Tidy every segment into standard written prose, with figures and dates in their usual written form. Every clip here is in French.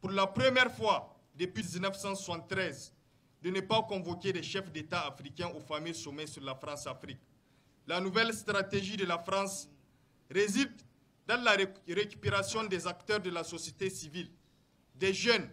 pour la première fois depuis 1973, de ne pas convoquer des chefs d'État africains au fameux sommet sur la France-Afrique. La nouvelle stratégie de la France réside dans la récupération des acteurs de la société civile, des jeunes,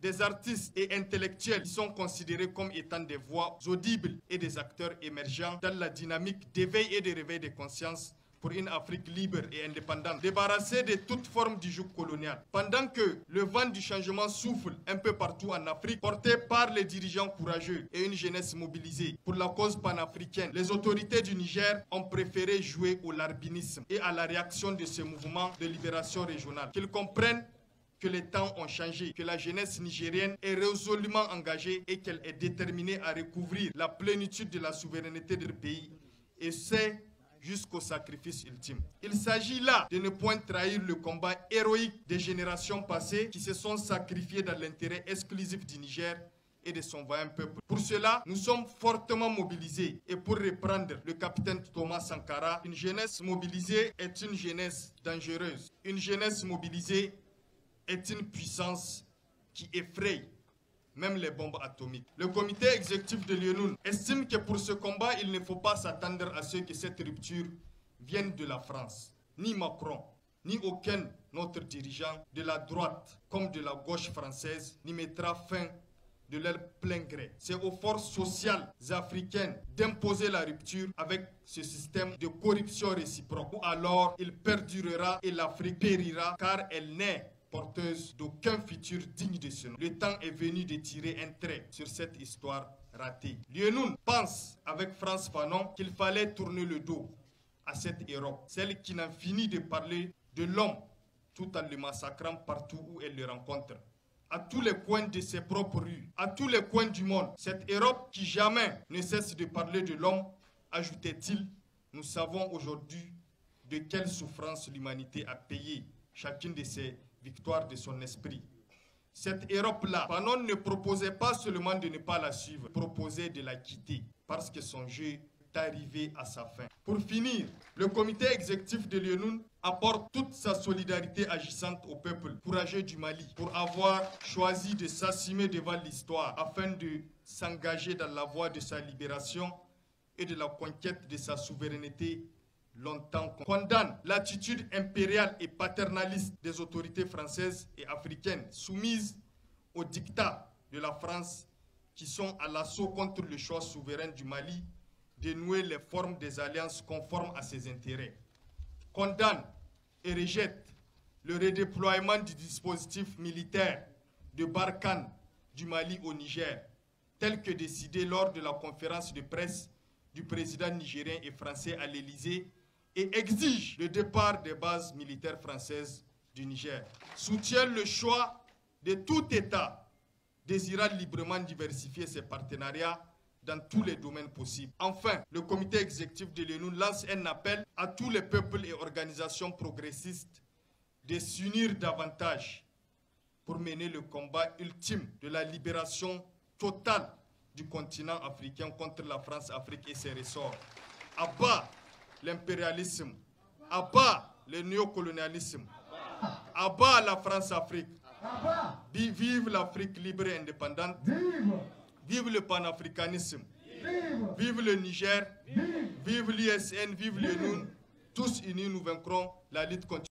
des artistes et intellectuels qui sont considérés comme étant des voix audibles et des acteurs émergents dans la dynamique d'éveil et de réveil des consciences pour une Afrique libre et indépendante, débarrassée de toute forme du joug colonial. Pendant que le vent du changement souffle un peu partout en Afrique, porté par les dirigeants courageux et une jeunesse mobilisée pour la cause panafricaine, les autorités du Niger ont préféré jouer au larbinisme et à la réaction de ce mouvement de libération régionale. Qu'ils comprennent que les temps ont changé, que la jeunesse nigérienne est résolument engagée et qu'elle est déterminée à recouvrir la plénitude de la souveraineté de leur pays. Et c'est jusqu'au sacrifice ultime. Il s'agit là de ne point trahir le combat héroïque des générations passées qui se sont sacrifiées dans l'intérêt exclusif du Niger et de son vaillant peuple. Pour cela, nous sommes fortement mobilisés. Et pour reprendre le capitaine Thomas Sankara, une jeunesse mobilisée est une jeunesse dangereuse. Une jeunesse mobilisée est une puissance qui effraie même les bombes atomiques. Le comité exécutif de l'ONU estime que pour ce combat, il ne faut pas s'attendre à ce que cette rupture vienne de la France. Ni Macron, ni aucun autre dirigeant de la droite comme de la gauche française n'y mettra fin de leur plein gré. C'est aux forces sociales africaines d'imposer la rupture avec ce système de corruption réciproque. Ou alors, il perdurera et l'Afrique périra car elle n'est porteuse d'aucun futur digne de ce nom. Le temps est venu de tirer un trait sur cette histoire ratée. L'ONU pense, avec Frantz Fanon, qu'il fallait tourner le dos à cette Europe, celle qui n'en finit de parler de l'homme tout en le massacrant partout où elle le rencontre. À tous les coins de ses propres rues, à tous les coins du monde, cette Europe qui jamais ne cesse de parler de l'homme, ajoutait-il, nous savons aujourd'hui de quelle souffrance l'humanité a payé chacune de ses victoire de son esprit. Cette Europe-là, Fanon ne proposait pas seulement de ne pas la suivre, proposait de la quitter parce que son jeu est arrivé à sa fin. Pour finir, le comité exécutif de l'ONU apporte toute sa solidarité agissante au peuple courageux du Mali pour avoir choisi de s'assumer devant l'histoire afin de s'engager dans la voie de sa libération et de la conquête de sa souveraineté longtemps condamne l'attitude impériale et paternaliste des autorités françaises et africaines soumises au diktat de la France qui sont à l'assaut contre le choix souverain du Mali de nouer les formes des alliances conformes à ses intérêts. Condamne et rejette le redéploiement du dispositif militaire de Barkhane du Mali au Niger, tel que décidé lors de la conférence de presse du président nigérien et français à l'Élysée, et exige le départ des bases militaires françaises du Niger. Soutient le choix de tout État désirant librement diversifier ses partenariats dans tous les domaines possibles. Enfin, le comité exécutif de l'ONU lance un appel à tous les peuples et organisations progressistes de s'unir davantage pour mener le combat ultime de la libération totale du continent africain contre la France-Afrique et ses ressorts. À bas l'impérialisme, à bas le néocolonialisme, à bas la France-Afrique. Vive l'Afrique libre et indépendante. Vive le panafricanisme. Vive le Niger. Vive l'ISN. Vive l'ONU. Tous unis, nous vaincrons. La lutte continue.